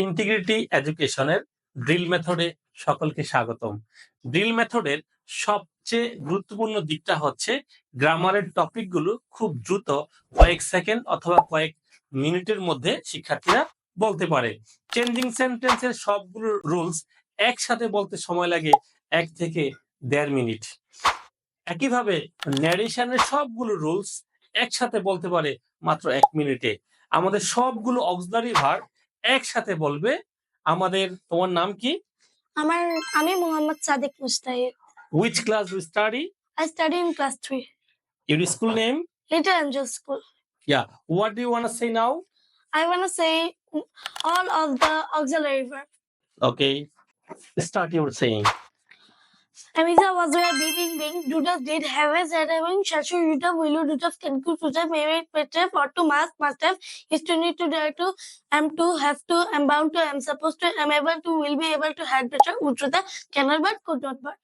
Integrity এডুকেশনের drill মেথডে সকলকে স্বাগতম। ড্রিল মেথডের সবচেয়ে গুরুত্বপূর্ণ দিকটা হচ্ছে গ্রামারের টপিকগুলো খুব দ্রুত কয়েক সেকেন্ড অথবা কয়েক মিনিটের মধ্যে শিক্ষার্থীরা বলতে পারে। চেঞ্জিং সেন্টেন্সের সবগুলো রুলস একসাথে বলতে সময় লাগে 1 থেকে 1.5 মিনিট। একইভাবে ন্যারেশনের সবগুলো রুলস একসাথে বলতে পারে মাত্র 1 মিনিটে। আমাদের সবগুলো অক্সিলারি ভার্ব একসাথে বলবে। তোমার নাম কি? আমি Mohammad Sadiq মুস্তাহিদ। Which class do you study? I study in class 3. Your school name? Little Angel School. Yeah. What do you want to say now? I want to say all of the auxiliary verb. Okay. Start your saying. Amisa was a beeping bing, doodles did have a said having shashu yuta willu doodles can go to the maybe better for to must have is to need to dare to am to have to am bound to am supposed to am able to will be able to had better would to the cannot but could not but